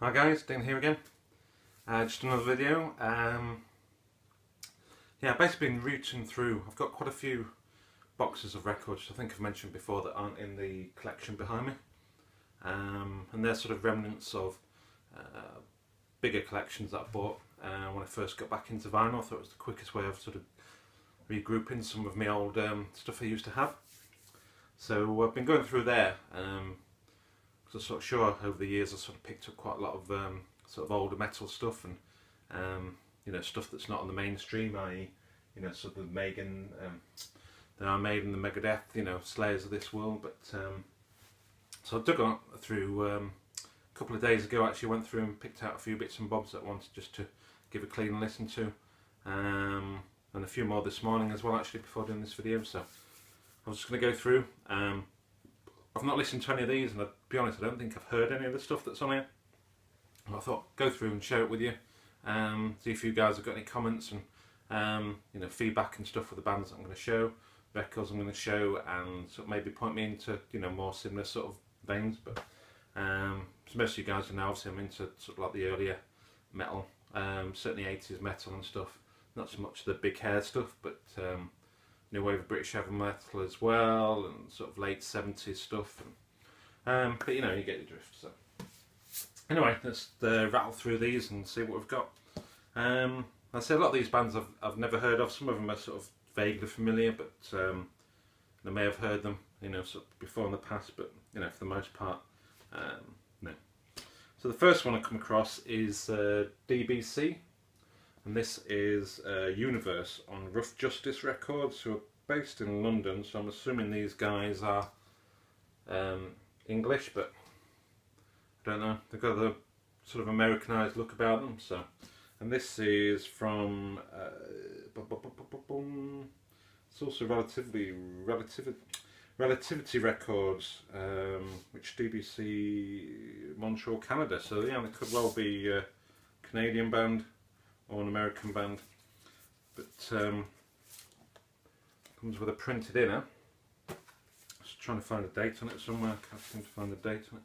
Hi guys, Dean here again. Just another video. Yeah, basically been rooting through. I've got quite a few boxes of records I think I've mentioned before that aren't in the collection behind me. And they're sort of remnants of bigger collections that I bought when I first got back into vinyl. I thought it was the quickest way of sort of regrouping some of my old stuff I used to have. So I've been going through there. I'm sort of sure over the years I've sort of picked up quite a lot of sort of older metal stuff and you know, stuff that's not on the mainstream, i.e. you know, sort of Megan, the Iron Maiden, the Megadeth, you know, Slayers of this world. But so I dug on through a couple of days ago. Actually went through and picked out a few bits and bobs that I wanted just to give a clean listen to, and a few more this morning as well, actually, before doing this video. So I was just going to go through. I've not listened to any of these, and I'll be honest, I don't think I've heard any of the stuff that's on here. And I thought, go through and share it with you, see if you guys have got any comments and you know, feedback and stuff for the bands that I'm going to show, records I'm going to show, and sort of maybe point me into, you know, more similar sort of veins. But so most of you guys know, obviously I'm into sort of like the earlier metal, certainly 80s metal and stuff. Not so much the big hair stuff, but new wave of British heavy metal as well, and sort of late 70s stuff. And, but you know, you get the drift. So anyway, let's rattle through these and see what we've got. I say a lot of these bands I've never heard of. Some of them are sort of vaguely familiar, but I may have heard them, you know, sort of before in the past. But you know, for the most part, no. So the first one I come across is DBC. And this is Universe on Rough Justice Records, who are based in London, so I'm assuming these guys are English, but I don't know. They've got a sort of Americanised look about them. So, and this is from it's also Relativity Records, which DBC Montreal, Canada. So yeah, they could well be a Canadian band or an American band, but comes with a printed inner. Just trying to find a date on it somewhere. I can't seem to find the date on it.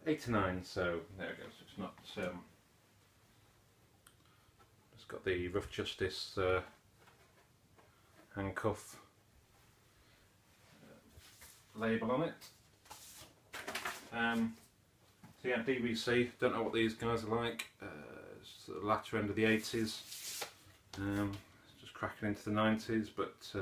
89. So there it goes. It's not. It's got the Rough Justice handcuff label on it. So yeah, DBC. Don't know what these guys are like. The latter end of the 80s, just cracking into the 90s, but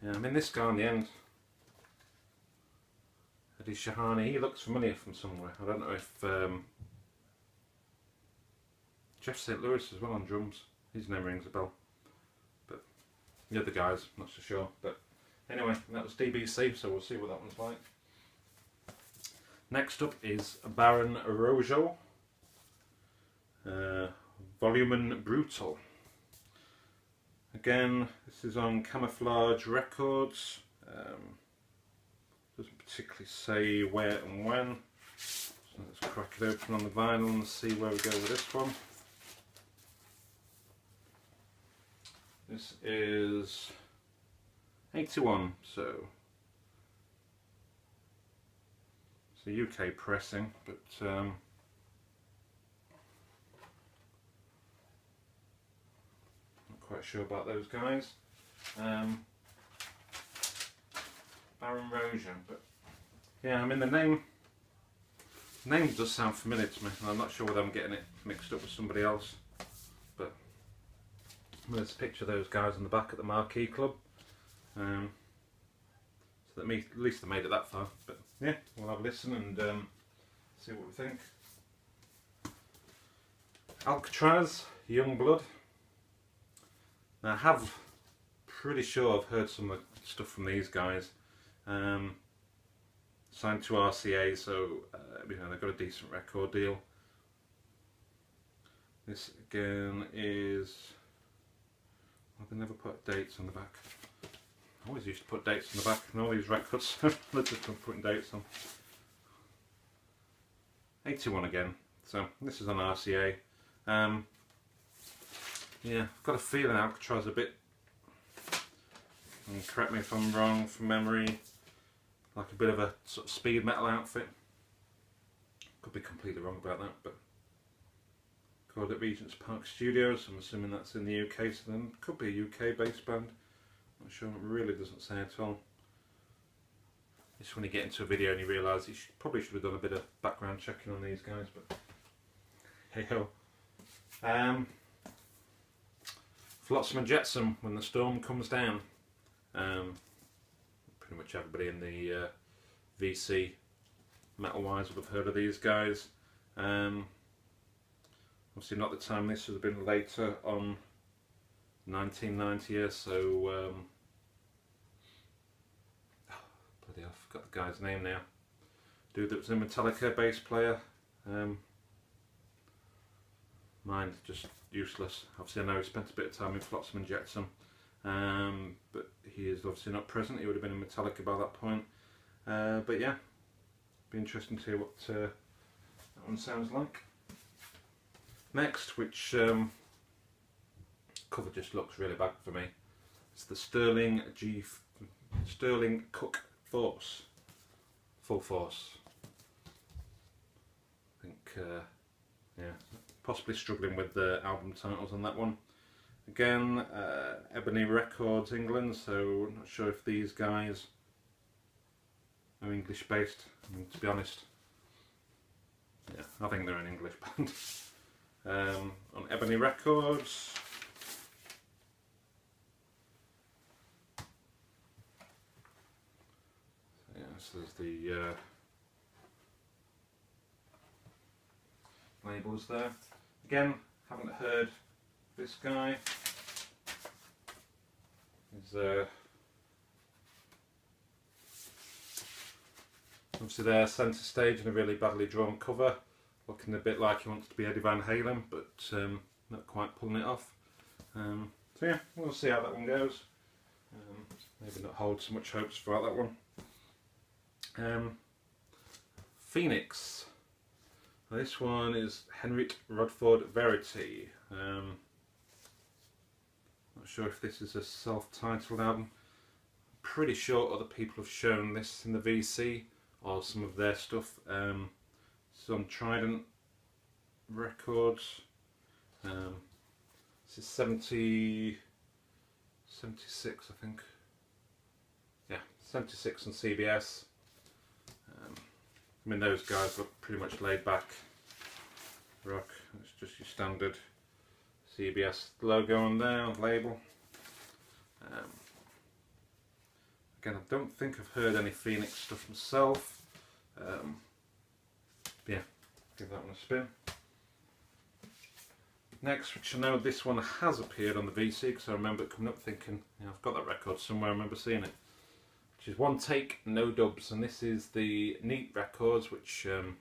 yeah, I mean, this guy on the end, Eddie Shahani, he looks familiar from somewhere. I don't know if Jeff St. Louis as well on drums, his name rings a bell, but the other guys, not so sure. But anyway, that was DBC, so we'll see what that one's like. Next up is Baron Rojo. Volumen Brutal. Again, this is on Camouflage Records. Doesn't particularly say where and when. So let's crack it open on the vinyl and see where we go with this one. This is 81, so it's a UK pressing, but quite sure about those guys. Baron Rojo, but yeah, I mean, the name does sound familiar to me, and I'm not sure whether I'm getting it mixed up with somebody else. But there's a picture of those guys on the back at the Marquee Club. So that at least they made it that far. But yeah, we'll have a listen and see what we think. Alcatraz, Youngblood. Now, I have pretty sure I've heard some of the stuff from these guys. Signed to RCA, so you know, they've got a decent record deal. This again is, well, they never put dates on the back. I always used to put dates on the back in all these records. They're just putting dates on. 81 again. So this is on RCA. Yeah, I've got a feeling Alcatraz a bit, and correct me if I'm wrong from memory, like a bit of a sort of speed metal outfit. Could be completely wrong about that, but called it Regent's Park Studios. I'm assuming that's in the UK, so then could be a UK based band. Not sure, it really doesn't say at all. It's when you get into a video and you realise you probably should have done a bit of background checking on these guys, but hey ho. Flotsam and Jetsam, When the Storm Comes Down. Pretty much everybody in the VC metal wise would have heard of these guys. Obviously not the time, this would have been later on, 1990 years, so bloody hell, I forgot the guy's name now. Dude that was a Metallica bass player. Mind just useless. Obviously I know he spent a bit of time in Flotsam and Jetsam, but he is obviously not present. He would have been in Metallica by that point. But yeah, be interesting to hear what that one sounds like. Next, which cover just looks really bad for me, it's the Sterling Cook Force, Full Force. I think, yeah, possibly struggling with the album titles on that one. Again, Ebony Records, England, so not sure if these guys are English based. I mean, to be honest, yeah, I think they're an English band. On Ebony Records, yeah, so there's the labels there. Again, haven't heard this guy. He's obviously there, centre stage, in a really badly drawn cover, looking a bit like he wants to be Eddie Van Halen, but not quite pulling it off. So yeah, we'll see how that one goes. Maybe not hold so much hopes for that one. Phoenix. This one is Henrik Rodford Verity. Not sure if this is a self-titled album. Pretty sure other people have shown this in the VC or some of their stuff. Some Trident Records. This is 76, I think. Yeah, 76 on CBS. I mean, those guys look pretty much laid back rock. It's just your standard CBS logo on there, on the label. Again, I don't think I've heard any Phoenix stuff myself. Yeah, give that one a spin. Next, which I know this one has appeared on the VC, because I remember it coming up thinking, yeah, I've got that record somewhere, I remember seeing it. Which is One Take, No Dubs, and this is the Neat Records, which will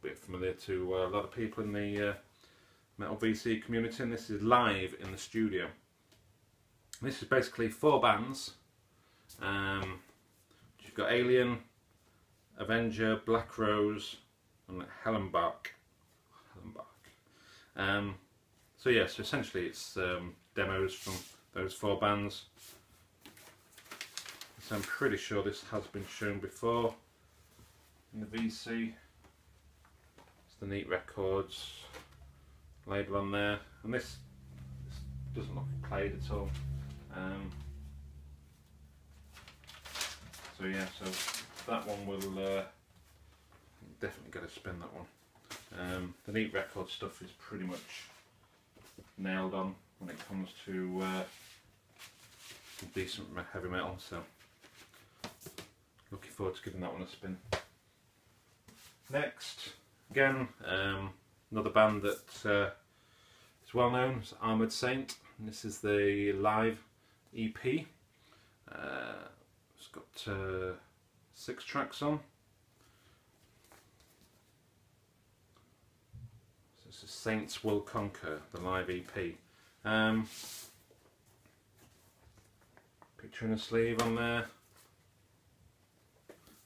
be familiar to a lot of people in the metal VC community, and this is live in the studio. And this is basically 4 bands. You've got Alien, Avenger, Black Rose, and Hellenbach. So yeah, so essentially it's demos from those 4 bands. So I'm pretty sure this has been shown before in the VC. It's the Neat Records label on there, and this doesn't look played at all. So yeah, so that one will definitely get a spin, that one. The Neat Records stuff is pretty much nailed on when it comes to some decent heavy metal, so looking forward to giving that one a spin. Next, again, another band that is well known, is Armoured Saint, and this is the live EP. It's got 6 tracks on. So this is Saints Will Conquer, the live EP. Picture in a sleeve on there.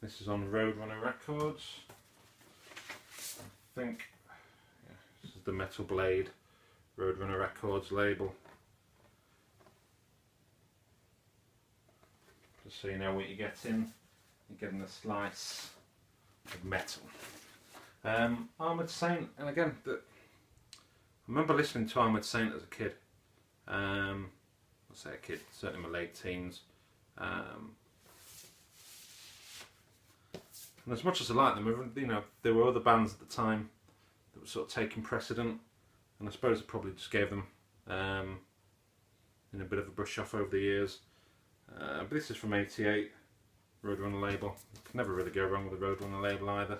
This is on Roadrunner Records. I think, yeah, this is the Metal Blade Roadrunner Records label. Just so you know what you're getting. You're getting a slice of metal. Armoured Saint, and again, I remember listening to Armoured Saint as a kid. I'll say a kid, certainly my late teens. And as much as I like them, you know, there were other bands at the time that were sort of taking precedent, and I suppose I probably just gave them in a bit of a brush off over the years. But this is from '88, Roadrunner label. You can never really go wrong with a Roadrunner label either.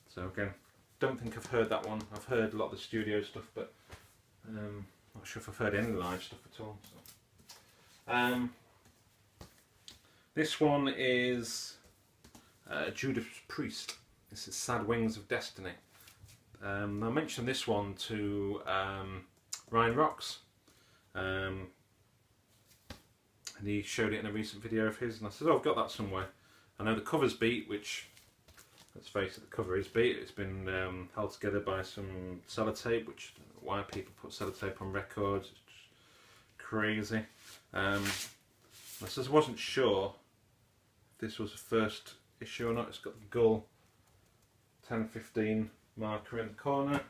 So again, don't think I've heard that one. I've heard a lot of the studio stuff, but not sure if I've heard any live stuff at all. So. This one is Judas Priest. This is Sad Wings of Destiny. I mentioned this one to Ryan Rocks, and he showed it in a recent video of his, and I said, oh, I've got that somewhere. I know the cover's beat, which, let's face it, the cover is beat. It's been held together by some sellotape, which I don't know why people put sellotape on records. It's just crazy. I said I wasn't sure if this was the first issue or not. It's got the Gull 1015 marker in the corner.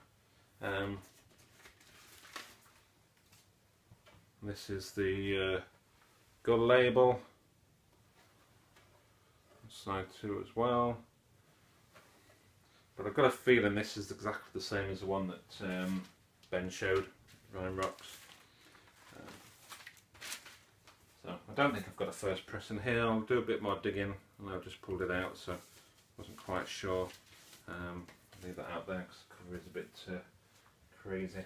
This is the Gull label. Side 2 as well. But I've got a feeling this is exactly the same as the one that Ben showed, Ryan Rocks. So I don't think I've got a first press in here. I'll do a bit more digging, and I've just pulled it out, so I wasn't quite sure. I'll leave that out there because the cover is a bit crazy.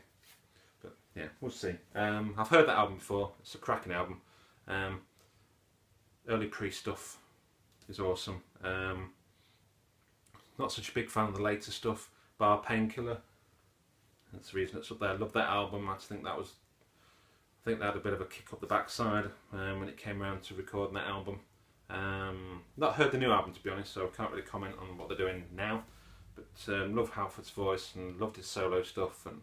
But yeah, we'll see. I've heard that album before. It's a cracking album. Early Priest stuff is awesome. Not such a big fan of the later stuff, bar Painkiller. That's the reason it's up there. I love that album. I think that was, I think they had a bit of a kick up the backside when it came around to recording that album. Not heard the new album, to be honest, so I can't really comment on what they're doing now. But love Halford's voice and loved his solo stuff. And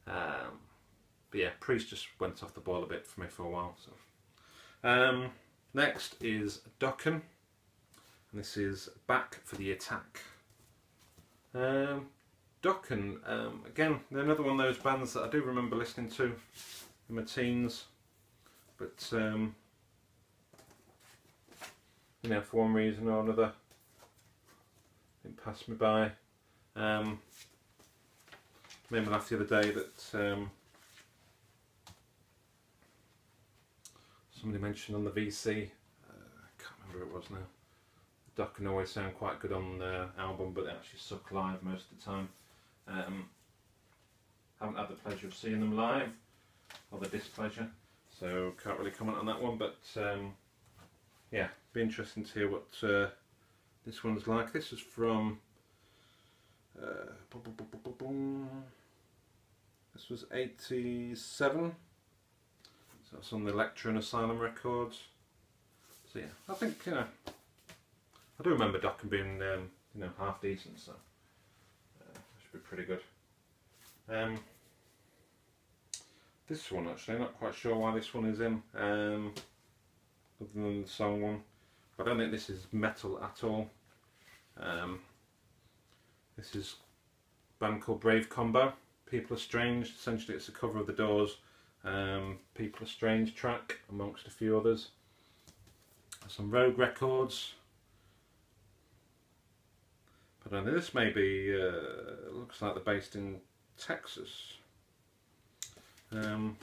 but yeah, Priest just went off the ball a bit for me for a while. So next is Dokken. And this is Back for the Attack. Dokken, again, they're another one of those bands that I do remember listening to in my teens, but you know, for one reason or another, it passed me by. Made me laugh the other day that somebody mentioned on the VC, I can't remember who it was now. Dokken always sound quite good on the album, but they actually suck live most of the time. Haven't had the pleasure of seeing them live, or the displeasure, so can't really comment on that one, but yeah, be interesting to hear what this one's like. This is from this was 87, so it's on the Electra and Asylum records. So yeah, I think, you know, I do remember Dokken being you know, half decent, so should be pretty good. This one, actually, not quite sure why this one is in, other than the song one. I don't think this is metal at all. This is a band called Brave Combo, People Are Strange. Essentially it's a cover of the Doors People Are Strange track, amongst a few others. Some Rogue Records. But I know this may be, looks like they're based in Texas. But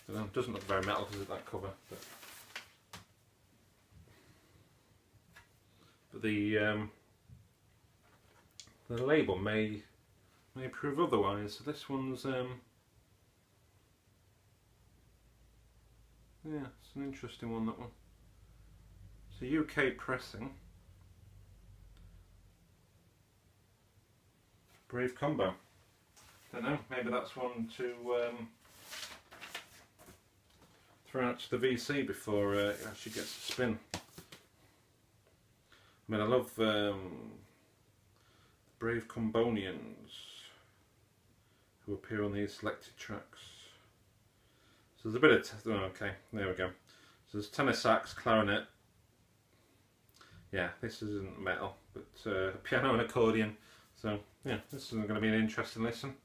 it doesn't look very metal, does it, that cover? But the label may prove otherwise. So this one's yeah, it's an interesting one, that one. It's a UK pressing. Brave Combo. Don't know, maybe that's one to throw out to the VC before it actually gets a spin. I mean, I love Brave Combonians, who appear on these selected tracks. So there's a bit of, oh, okay, there we go. So there's tenor sax, clarinet, yeah, this isn't metal, but piano and accordion. So yeah, this is going to be an interesting listen.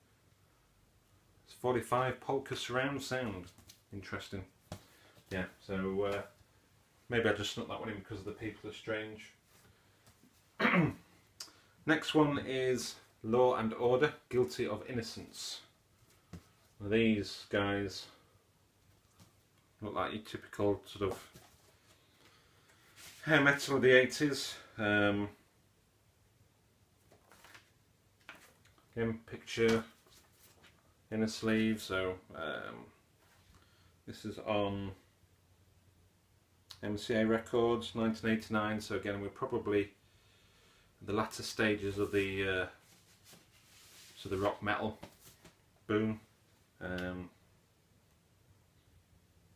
It's 45 polka surround sound. Interesting. Yeah, so maybe I just snuck that one in because the people are strange. Next one is Law and Order, Guilty of Innocence. Now these guys look like your typical sort of hair metal of the 80s. Again, picture inner sleeve, so this is on MCA Records, 1989, so again we're probably the latter stages of the so the rock metal boom.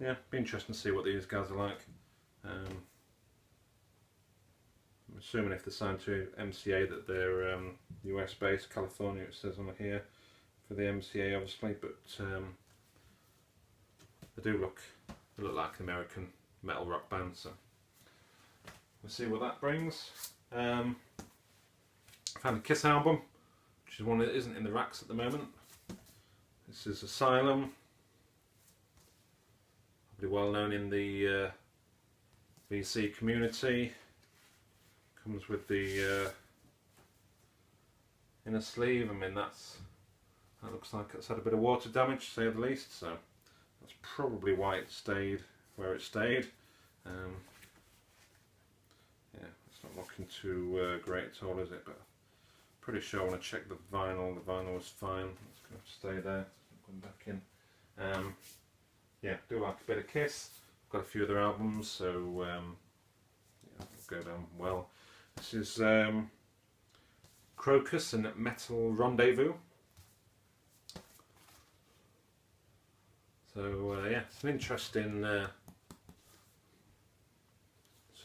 Yeah, be interesting to see what these guys are like. I'm assuming if they're signed to MCA that they're US based, California it says on here for the MCA obviously, but they do look like an American metal rock band, so we'll see what that brings. I found a Kiss album, which is one that isn't in the racks at the moment. This is Asylum, probably well known in the VC community. Comes with the inner sleeve. I mean, that looks like it's had a bit of water damage, to say the least, so that's probably why it stayed where it stayed. Yeah, it's not looking too great at all, is it? But pretty sure I want to check the vinyl. The vinyl was fine. It's going to stay there. Going back in. Yeah, do like a bit of Kiss. I've got a few other albums, so yeah, it'll go down well. This is Crocus and Metal Rendezvous. So yeah, it's an interesting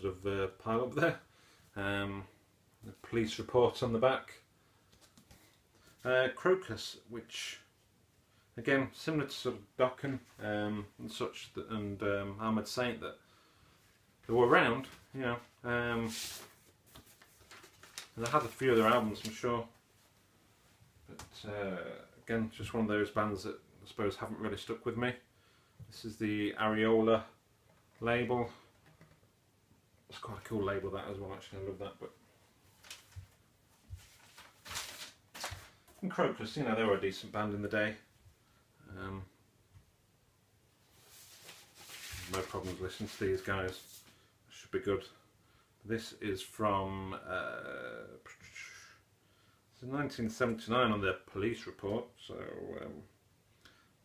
sort of pile up there. The police report on the back. Crocus, which again similar to sort of Dokken and such, and Armoured Saint, that they were around, you know. And I had a few other albums, I'm sure, but again, just one of those bands that I suppose haven't really stuck with me. This is the Areola label. It's quite a cool label, that as well, actually. I love that. But and Crocus, you know, they were a decent band in the day. No problems listening to these guys. Should be good. This is from 1979 on their police report, so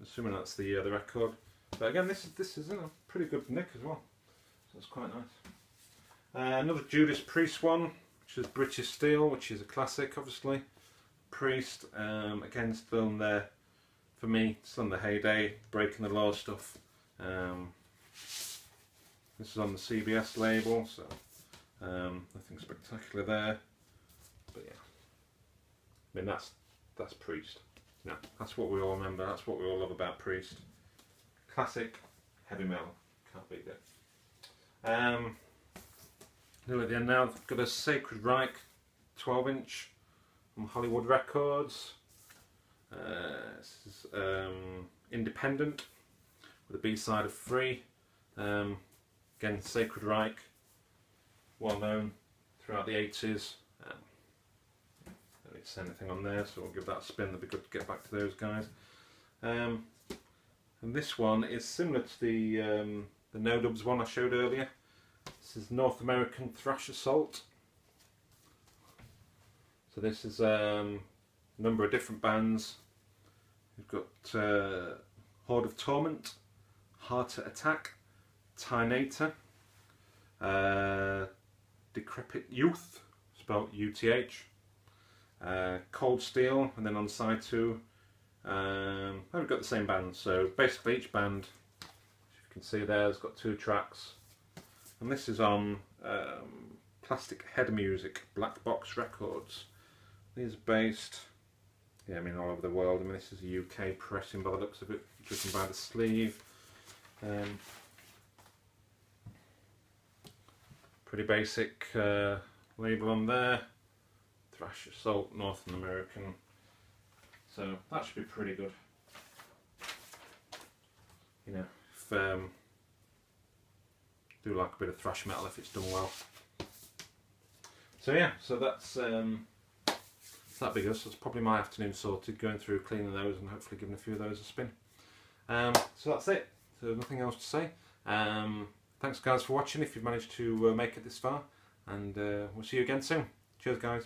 assuming that's the record. But again, this is in a pretty good nick as well, so it's quite nice. Another Judas Priest one, which is British Steel, which is a classic, obviously. Priest, again, still in there for me, still in the heyday, Breaking the Law stuff. This is on the CBS label, so nothing spectacular there, but yeah, I mean that's Priest. Yeah, that's what we all remember. That's what we all love about Priest. Classic heavy metal, can't beat it. Nearly at the end now. I've got a Sacred Reich 12-inch from Hollywood Records. This is independent with a B-side of Free. Again, Sacred Reich, well known throughout the 80s. Don't need to say anything on there, so we'll give that a spin. It'll be good to get back to those guys. And this one is similar to the No Dubs one I showed earlier. This is North American Thrash Assault. So this is a number of different bands. We've got Horde of Torment, Heart Attack, Tynator, Decrepit Youth, spelled UTH, Cold Steel, and then on side 2 we've got the same band. So basically each band, as you can see there, has got 2 tracks, and this is on Plastic Head Music, Black Box Records. These are based, yeah, I mean all over the world. I mean this is a UK pressing by the looks of it, driven by the sleeve. Pretty basic label on there. Thrash Assault North American. So that should be pretty good. You know, if do like a bit of thrash metal if it's done well. So yeah, so that's that big us. That's probably my afternoon sorted, going through cleaning those and hopefully giving a few of those a spin. So that's it. So nothing else to say. Thanks guys for watching if you've managed to make it this far, and we'll see you again soon. Cheers guys.